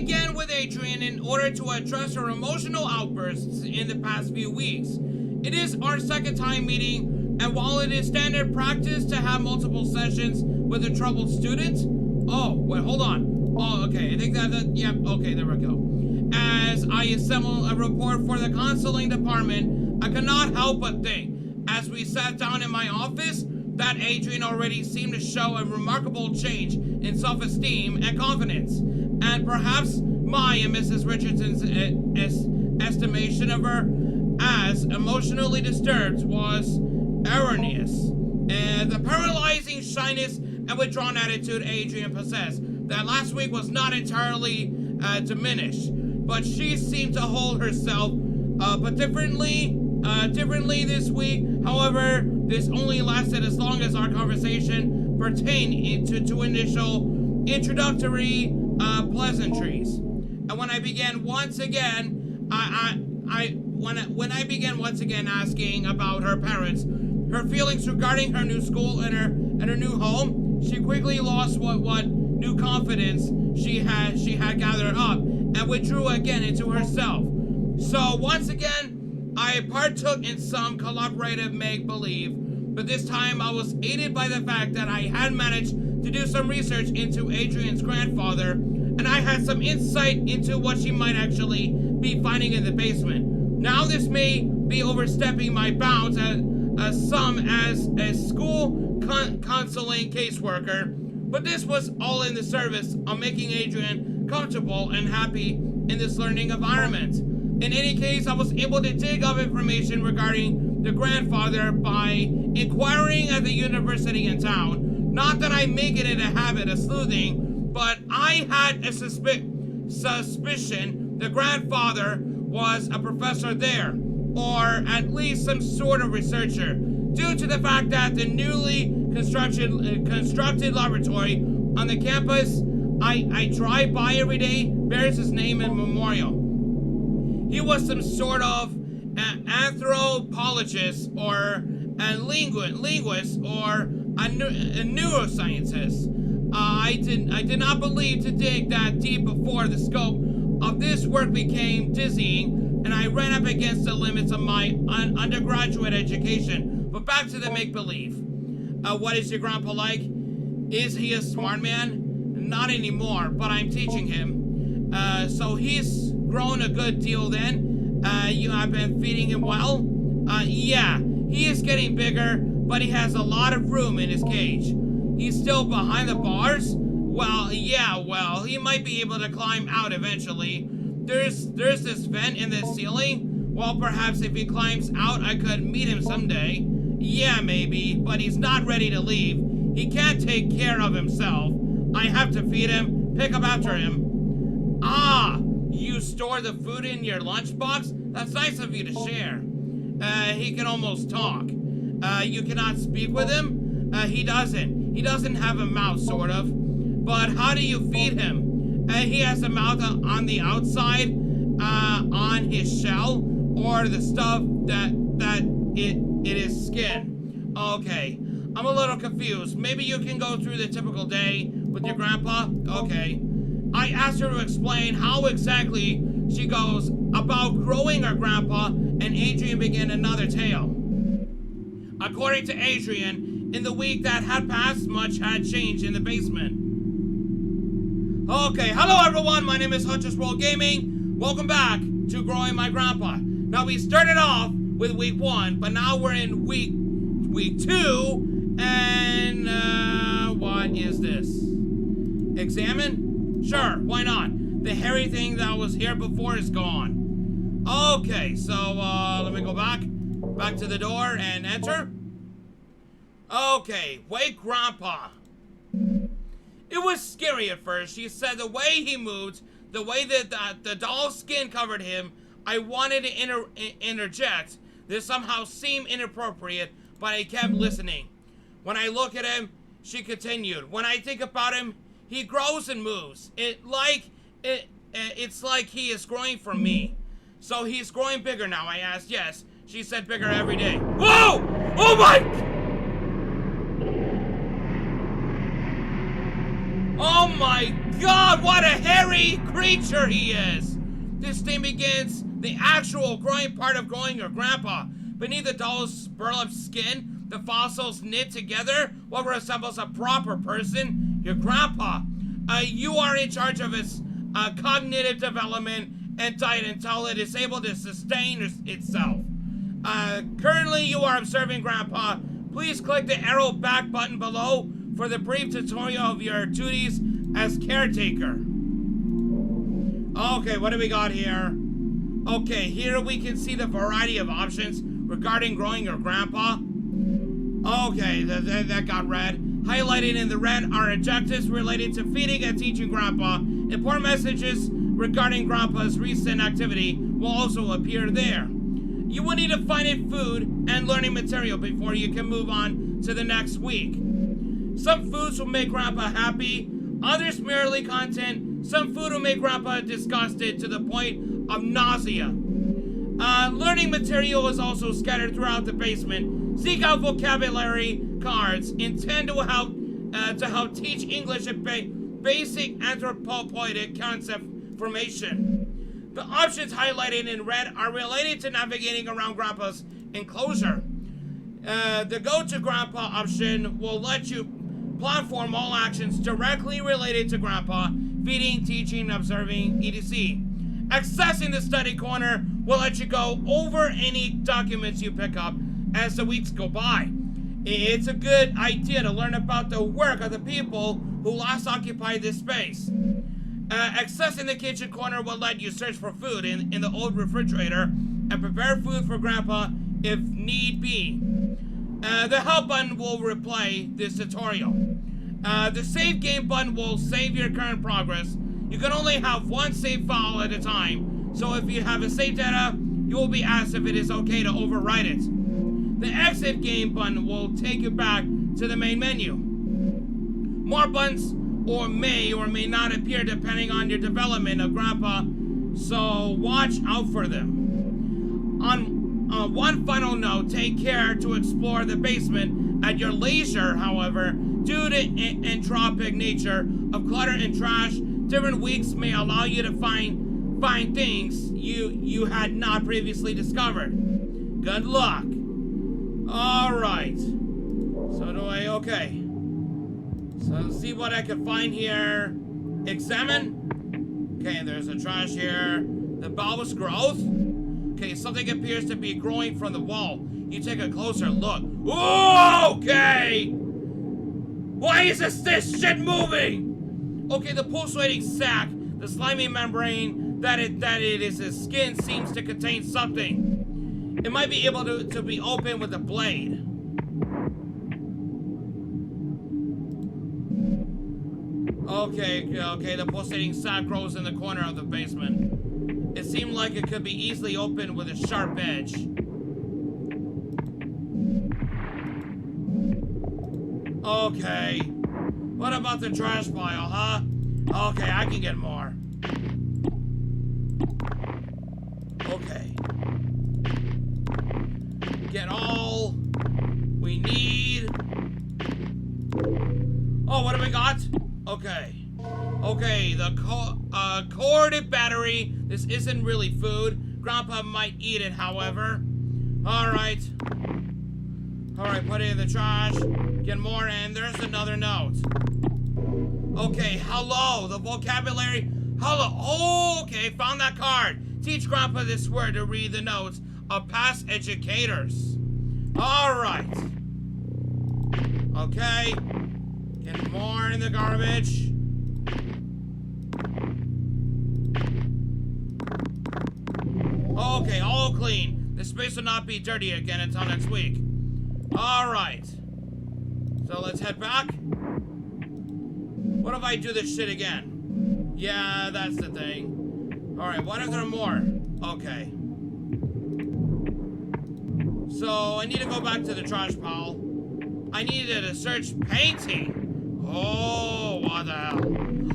began with Adrian in order to address her emotional outbursts in the past few weeks. It is our second time meeting, and while it is standard practice to have multiple sessions with a troubled student... Oh, wait, hold on. Oh, okay, I think yep, okay, there we go. As I assemble a report for the counseling department, I cannot help but think, as we sat down in my office, that Adrian already seemed to show a remarkable change in self-esteem and confidence. And perhaps my and Mrs. Richardson's estimation of her as emotionally disturbed was erroneous. And the paralyzing shyness and withdrawn attitude Adrian possessed that last week was not entirely diminished, but she seemed to hold herself but differently this week. However, this only lasted as long as our conversation pertained to initial introductory pleasantries. And when I began once again, when I began once again asking about her parents, her feelings regarding her new school and her new home, she quickly lost what new confidence she had gathered up and withdrew again into herself. So once again, I partook in some collaborative make-believe, but this time I was aided by the fact that I had managed to do some research into Adrian's grandfather, and I had some insight into what she might actually be finding in the basement. Now this may be overstepping my bounds as a school counseling caseworker, but this was all in the service of making Adrian comfortable and happy in this learning environment. In any case, I was able to dig up information regarding the grandfather by inquiring at the university in town. Not that I make it in a habit of sleuthing, but I had a suspicion the grandfather was a professor there, or at least some sort of researcher, due to the fact that the newly constructed laboratory on the campus I drive by every day bears his name and memorial. He was some sort of anthropologist or a linguist or a neuroscientist. I did not believe to dig that deep before the scope of this work became dizzying, and I ran up against the limits of my undergraduate education. But back to the make-believe. What is your grandpa like? Is he a smart man? Not anymore, but I'm teaching him. So he's grown a good deal then. You have been feeding him well? Yeah, he is getting bigger, but he has a lot of room in his cage. He's still behind the bars? Well, yeah, he might be able to climb out eventually. There's this vent in the ceiling. Well, perhaps if he climbs out, I could meet him someday. Yeah, maybe, but he's not ready to leave. He can't take care of himself. I have to feed him, pick up after him. Ah, you store the food in your lunchbox? That's nice of you to share. He can almost talk. You cannot speak with him? He doesn't have a mouth, sort of. But how do you feed him? He has a mouth on the outside, on his shell, or the stuff that it is skin. Okay, I'm a little confused. Maybe you can go through the typical day with your grandpa? Okay. I asked her to explain how exactly she goes about growing her grandpa, and Adrian began another tale. According to Adrian, in the week that had passed, much had changed in the basement. Okay, hello everyone, my name is Hunter's World Gaming. Welcome back to Growing My Grandpa. Now we started off with week 1, but now we're in week 2, and what is this? Examine? Sure, why not? The hairy thing that was here before is gone. Okay, so let me go back to the door and enter. Okay, wake Grandpa. It was scary at first. She said the way he moved, the way that the doll's skin covered him, I wanted to interject. This somehow seemed inappropriate, but I kept listening. When I look at him, she continued, when I think about him, he grows and moves. It's like he is growing from me. So he's growing bigger now, I asked. Yes, she said bigger every day. Whoa! Oh my! Oh my God, what a hairy creature he is! This thing begins the actual growing part of growing your grandpa. Beneath the doll's burlap skin, the fossils knit together what resembles a proper person, your grandpa. You are in charge of its cognitive development and diet until it is able to sustain itself. Currently, you are observing grandpa. Please click the arrow back button below for the brief tutorial of your duties as caretaker. Okay, what do we got here? Okay, here we can see the variety of options regarding growing your grandpa. Okay, that got red. Highlighted in the red are objectives related to feeding and teaching grandpa. Important messages regarding grandpa's recent activity will also appear there. You will need to find it food and learning material before you can move on to the next week. Some foods will make grandpa happy, others merely content. Some food will make grandpa disgusted to the point of nausea. Learning material is also scattered throughout the basement. Seek out vocabulary cards intended to help teach English and basic anthropopoetic concept formation. The options highlighted in red are related to navigating around grandpa's enclosure. The Go to Grandpa option will let you platform all actions directly related to grandpa, feeding, teaching, observing, etc. Accessing the study corner will let you go over any documents you pick up as the weeks go by. It's a good idea to learn about the work of the people who last occupied this space. Accessing the kitchen corner will let you search for food in the old refrigerator and prepare food for grandpa if need be. The help button will replay this tutorial. The save game button will save your current progress. You can only have one save file at a time, so if you have a save data, you will be asked if it is okay to overwrite it. The exit game button will take you back to the main menu. More buttons may or may not appear depending on your development of grandpa, so watch out for them. On one final note, take care to explore the basement at your leisure. However, due to entropic nature of clutter and trash, different weeks may allow you to find things you had not previously discovered. Good luck. Alright. Okay. So let's see what I can find here. Examine. Okay, there's a trash here. The bulbous growth. Okay, something appears to be growing from the wall. You take a closer look. Oh, okay! Why is this shit moving? Okay, the pulsating sac, the slimy membrane that it is his skin seems to contain something. It might be able to be opened with a blade. Okay, the pulsating sac grows in the corner of the basement. It seemed like it could be easily opened with a sharp edge. Okay. What about the trash pile, huh? Okay, I can get more. Okay. Get all we need. Oh, what do we got? Okay, the corded battery. This isn't really food. Grandpa might eat it, however. Alright, put it in the trash. Get more, and there's another note. Okay, hello, the vocabulary. Hello, oh, okay, found that card. Teach Grandpa this word to read the notes of past educators. Alright. Okay. Get more in the garbage. Okay, all clean. This space will not be dirty again until next week. Alright. So let's head back. What if I do this shit again? Yeah, that's the thing. Alright, what if there are more? Okay. So I need to go back to the trash pile. I needed to search painting. Oh, what the hell?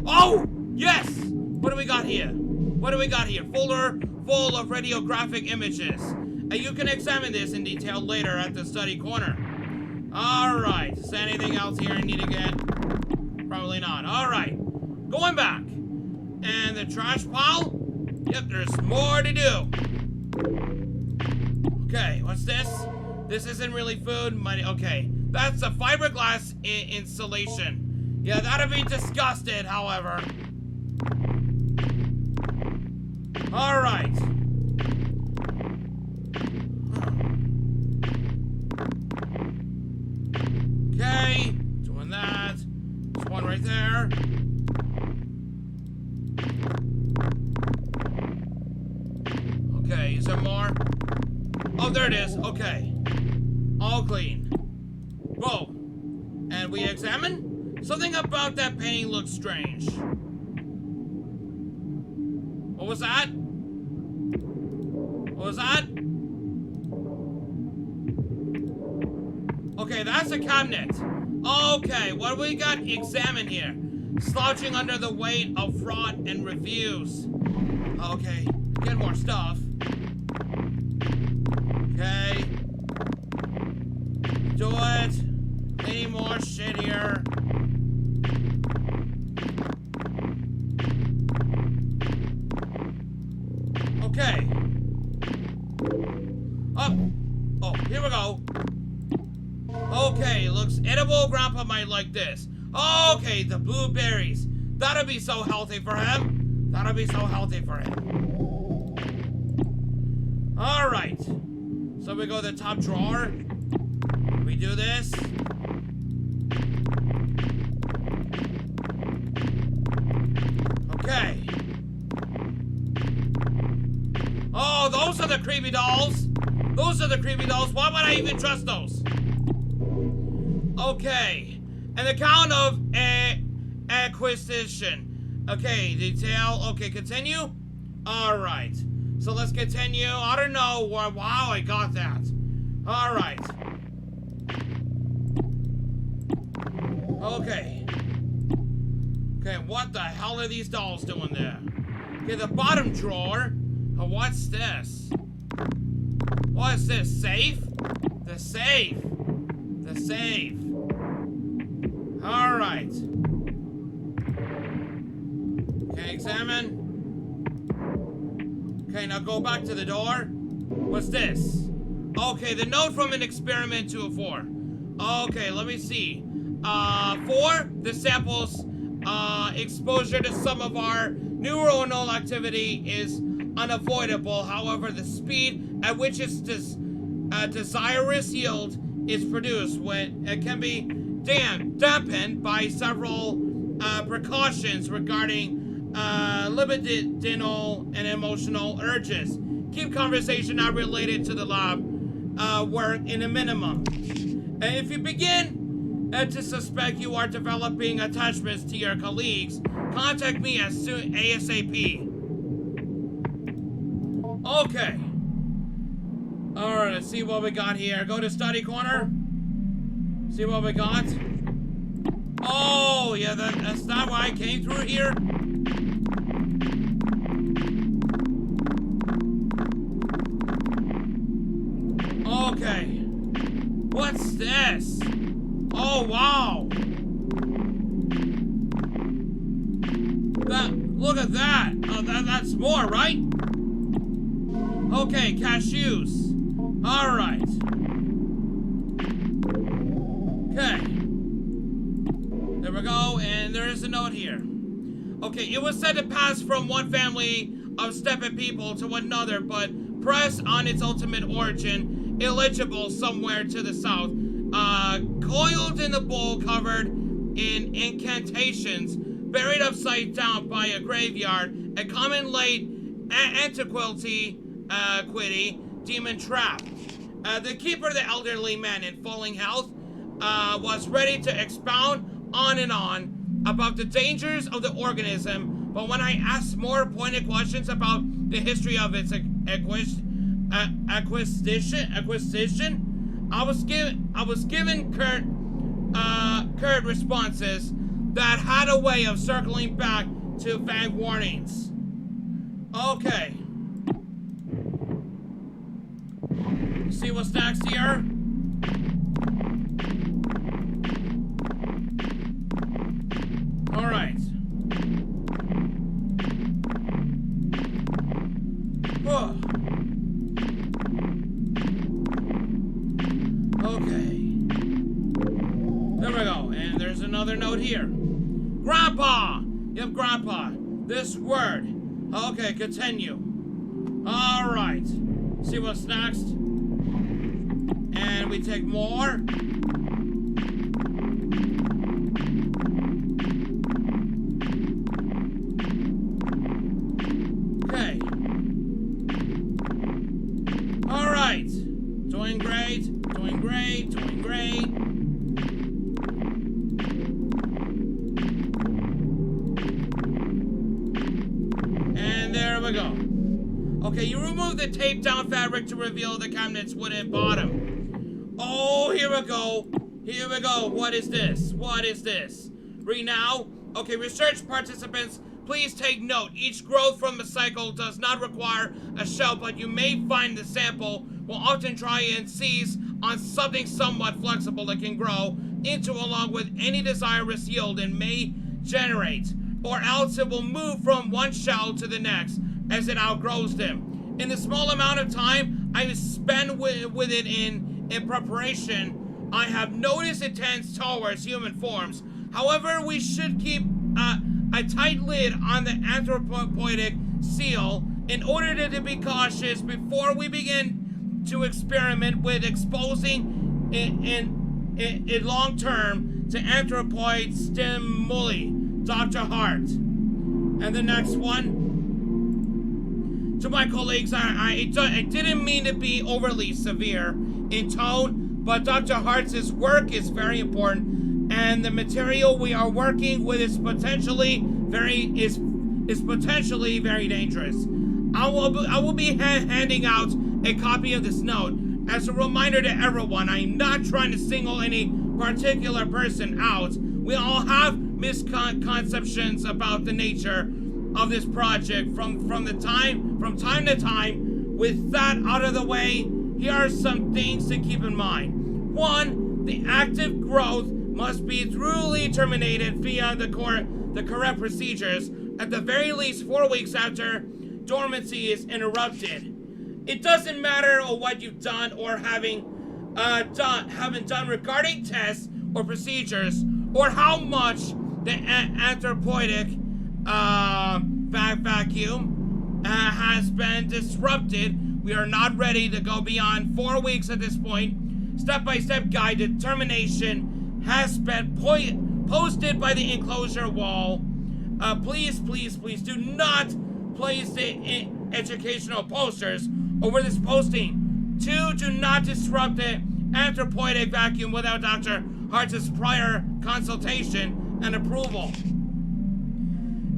Oh, yes! What do we got here? Folder full of radiographic images. And you can examine this in detail later at the study corner. Alright, is there anything else here I need to get? Probably not. Alright, going back. And the trash pile? Yep, there's more to do. Okay, what's this? This isn't really food. Money. Okay, that's a fiberglass insulation. Yeah, that'd be disgusted, however. Alright. Okay, doing that. There's one right there. Okay, is there more? Oh, there it is. Okay. All clean. Whoa. And we examine? Something about that painting looks strange. What was that? What was that? Okay, that's a cabinet. Okay, what do we got examined here? Slouching under the weight of fraud and reviews. Okay, get more stuff. Okay. Do it. Any more shit here? Okay. Up. Oh, here we go. Okay, looks edible. Grandpa might like this. Okay, the blueberries. That'll be so healthy for him. That'll be so healthy for him. Alright. So we go to the top drawer. We do this. Okay. Oh, those are the creepy dolls. Those are the creepy dolls. Why would I even trust those? Okay. And the count of acquisition. Okay, detail. Okay, continue. Alright. So let's continue. I don't know. Wow, I got that. Alright. Okay. Okay, what the hell are these dolls doing there? Okay, the bottom drawer. Oh, what's this? What is this? Safe? The safe. The safe. Alright. Okay, examine. Okay, now go back to the door. What's this? Okay, the note from an experiment 204. Okay, let me see. 4, the sample's exposure to some of our neuronal activity is unavoidable. However, the speed at which its desirous yield is produced when it can be dampened by several precautions regarding libidinal and emotional urges. Keep conversation not related to the lab work in a minimum. And if you begin to suspect you are developing attachments to your colleagues, contact me as soon ASAP. Okay. Alright, let's see what we got here. Go to study corner. See what we got. Oh, yeah, that's not why I came through here. Okay. What's this? Oh, wow. Look at that. Oh, that's more, right? Okay, cashews. Alright. Okay. There we go, and there is a note here. Okay, it was said to pass from one family of steppe people to another, but pressed on its ultimate origin, illegible somewhere to the south, coiled in a bowl covered in incantations, buried upside down by a graveyard, a common late antiquity, demon trap. The keeper, the elderly man in falling health, was ready to expound on and on about the dangers of the organism, but when I asked more pointed questions about the history of its acquisition, I was given curt responses that had a way of circling back to vague warnings. Okay. See what's next here? Alright. another note here. Grandpa! Yep, Grandpa. This word. Okay, continue. Alright. See what's next. And we take more. Okay. Alright. Doing great. Doing great. Doing great. And there we go. Okay, you remove the taped down fabric to reveal the cabinet's wooden bottom. Oh, here we go. Here we go. What is this? What is this? Read now. Okay, research participants, please take note. Each growth from the cycle does not require a shell, but you may find the sample will often try and seize on something somewhat flexible that can grow into along with any desirous yield and may generate, or else it will move from one shell to the next as it outgrows them. In the small amount of time I spent with it in preparation, I have noticed it tends towards human forms. However, we should keep a tight lid on the anthropoidic seal in order to be cautious before we begin to experiment with exposing it long term to anthropoid stimuli. Dr. Hart. And the next one. To my colleagues, I didn't mean to be overly severe in tone, but Dr. Hart's work is very important, and the material we are working with is potentially very dangerous. I will be handing out a copy of this note as a reminder to everyone. I'm not trying to single any particular person out. We all have misconceptions about the nature of this project from time to time. With that out of the way, here are some things to keep in mind. 1, the active growth must be thoroughly terminated via the correct procedures, at the very least 4 weeks after dormancy is interrupted. It doesn't matter what you've done or haven't done regarding tests or procedures, or how much the anthropoidic vacuum has been disrupted. We are not ready to go beyond 4 weeks at this point. Step-by-step guide determination has been posted by the enclosure wall. Please do not place the educational posters over this posting. 2, do not disrupt the anthropoidic vacuum without Dr. Hart's prior consultation and approval.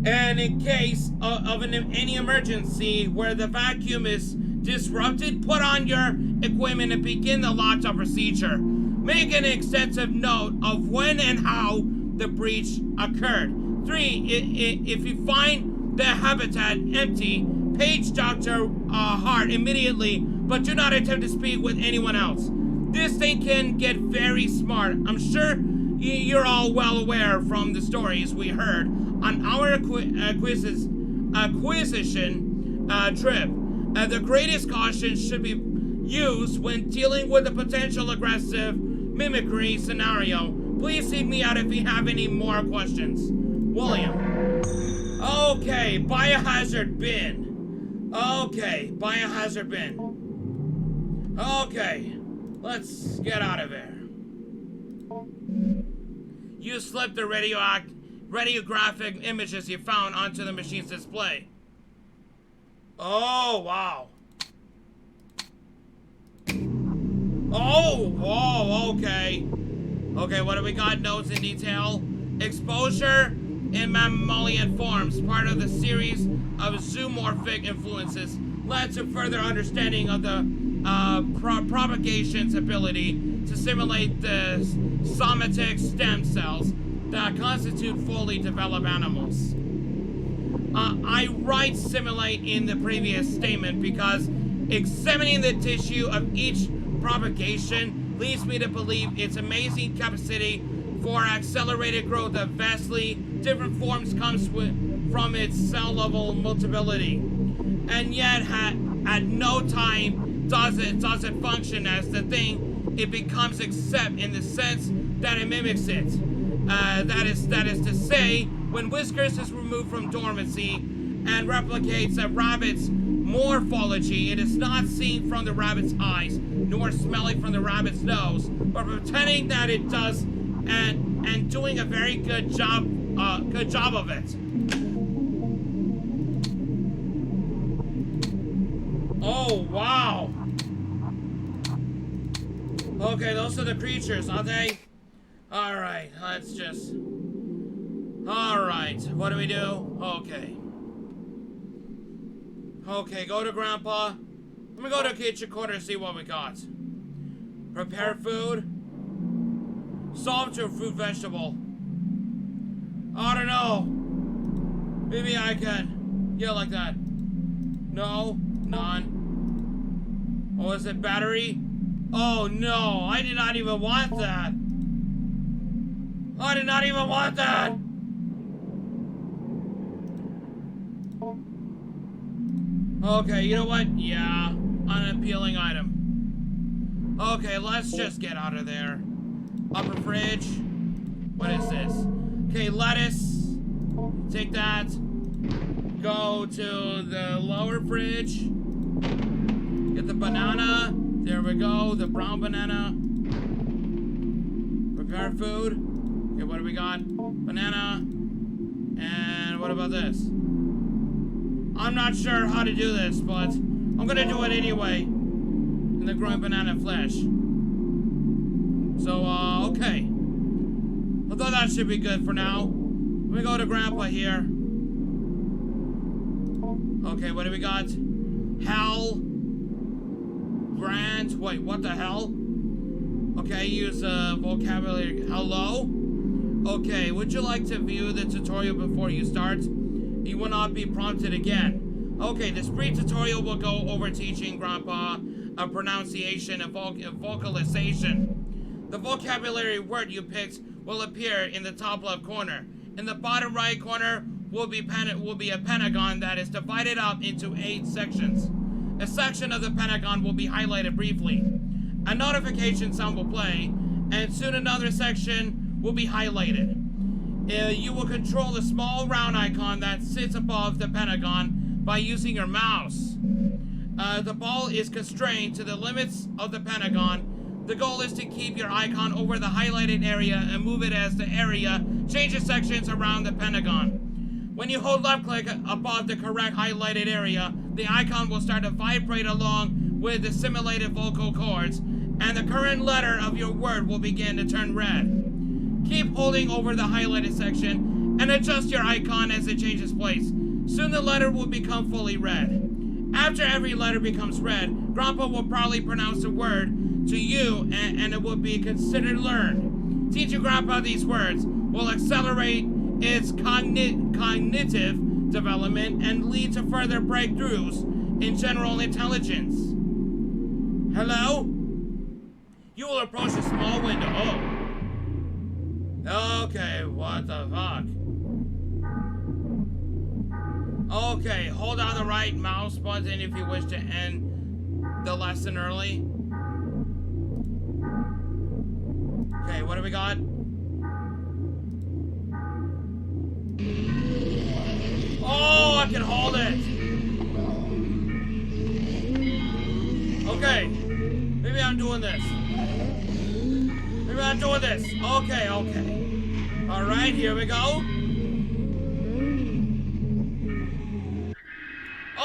And in case of any emergency where the vacuum is disrupted, put on your equipment and begin the lockdown procedure. Make an extensive note of when and how the breach occurred. 3, if you find the habitat empty, page Dr. Hart immediately, but do not attempt to speak with anyone else. This thing can get very smart. I'm sure you're all well aware from the stories we heard on our acquisition trip. The greatest caution should be used when dealing with a potential aggressive mimicry scenario. Please seek me out if you have any more questions. William. Okay, biohazard bin. Okay, biohazard bin. Okay, let's get out of there. You slipped the radiographic images you found onto the machine's display. Oh, wow. Oh, whoa, okay. Okay, what do we got? Notes in detail. Exposure in mammalian forms, part of the series of zoomorphic influences, led to further understanding of the propagation's ability to simulate the somatic stem cells that constitute fully developed animals. I write simulate in the previous statement because examining the tissue of each propagation leads me to believe its amazing capacity for accelerated growth of vastly different forms comes from its cell level multiplicity, and yet at no time does it function as the thing it becomes, except in the sense that it mimics it. That is to say, when Whiskers is removed from dormancy and replicates a rabbit's morphology, it is not seen from the rabbit's eyes, nor smelling from the rabbit's nose, but pretending that it does, and doing a very good job of it. Oh, wow. Okay, those are the creatures, aren't they? Alright, let's just... Alright, what do we do? Okay. Okay, go to Grandpa. Let me go to kitchen corner and see what we got. Prepare food. Solve to a fruit vegetable. I don't know. Maybe I can. Yeah, like that. No, none. Oh, is it battery? Oh no, I did not even want that. I did not even want that. Okay, you know what? Yeah, unappealing item. Okay, let's just get out of there. Upper fridge. What is this? Okay, lettuce. Take that. Go to the lower fridge. Get the banana. There we go, the brown banana. Prepare food. Okay, what do we got? Banana. And what about this? I'm not sure how to do this, but I'm gonna do it anyway. In the growing banana flesh. So, okay. I thought that should be good for now. Let me go to Grandpa here. Okay, what do we got? Hell. Grant. Wait, what the hell? Okay, use vocabulary. Hello? Okay, would you like to view the tutorial before you start? You will not be prompted again. Okay, this brief tutorial will go over teaching Grandpa a pronunciation and vocalization. The vocabulary word you picked will appear in the top left corner. In the bottom right corner will be a pentagon that is divided up into 8 sections. A section of the pentagon will be highlighted briefly. A notification sound will play, and soon another section will be highlighted. You will control the small round icon that sits above the pentagon by using your mouse. The ball is constrained to the limits of the pentagon. The goal is to keep your icon over the highlighted area and move it as the area changes sections around the pentagon. When you hold left click above the correct highlighted area, the icon will start to vibrate along with the simulated vocal cords, and the current letter of your word will begin to turn red. Keep holding over the highlighted section and adjust your icon as it changes place. Soon the letter will become fully red. After every letter becomes red, Grandpa will probably pronounce the word to you and it will be considered learned. Teaching Grandpa these words will accelerate its cognitive development and lead to further breakthroughs in general intelligence. Hello? You will approach a small window. Oh. Okay, what the fuck? Okay, hold down the right mouse button if you wish to end the lesson early. Okay, what do we got? Oh, I can hold it. Okay, maybe I'm doing this. Maybe I'm doing this. Okay. All right, here we go.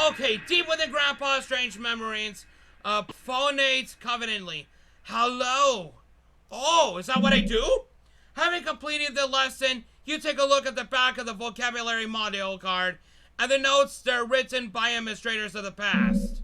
Okay, deep within Grandpa's strange memories, phonates covenantly. Hello. Oh, is that what I do? Having completed the lesson, you take a look at the back of the vocabulary module card and the notes that are written by administrators of the past.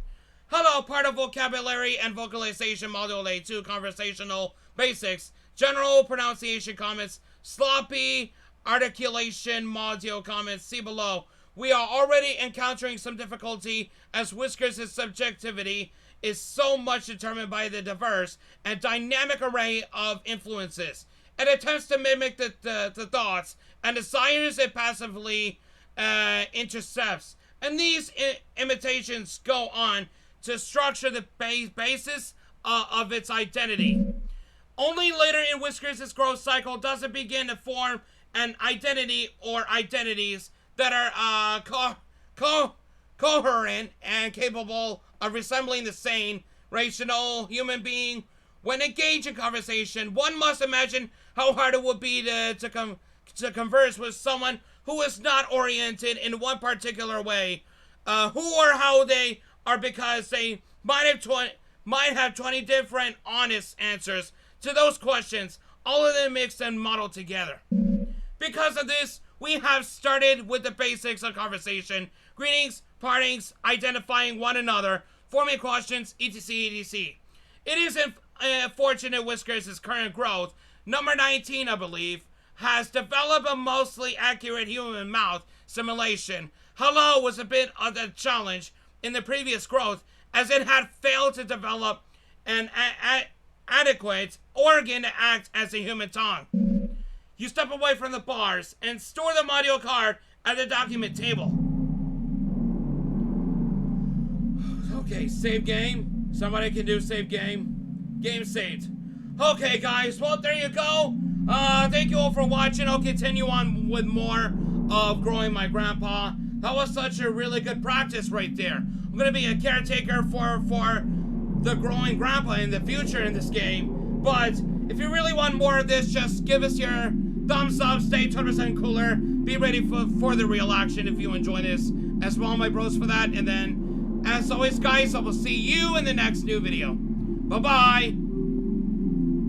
Hello, part of vocabulary and vocalization module A2, conversational basics, general pronunciation comments, sloppy articulation module comments, see below. We are already encountering some difficulty as Whiskers' subjectivity is so much determined by the diverse and dynamic array of influences. It attempts to mimic the thoughts and desires it passively intercepts. And these imitations go on to structure the basis of its identity. Only later in Whiskers' growth cycle does it begin to form an identity or identities that are coherent and capable of resembling the sane, rational human being. When engaged in conversation, one must imagine how hard it would be to converse with someone who is not oriented in one particular way, who or how they are, because they might have 20 different honest answers to those questions, all of them mixed and modeled together. Because of this, we have started with the basics of conversation: greetings, partings, identifying one another, forming questions, etc. etc. It is unfortunate Whiskers' current growth, number 19 I believe, has developed a mostly accurate human mouth simulation. Hello was a bit of a challenge in the previous growth, as it had failed to develop an adequate organ to act as a human tongue. You step away from the bars and store the audio card at the document table. Okay, save game. Somebody can do save game. Game saved. Okay, guys, well, there you go. Thank you all for watching. I'll continue on with more of growing my grandpa. That was such a really good practice right there. I'm gonna be a caretaker for the growing grandpa in the future in this game. But if you really want more of this, just give us your thumbs up, stay 20% cooler, be ready for the real action if you enjoy this, as well, my bros, for that. And then, as always, guys, I will see you in the next new video. Bye-bye.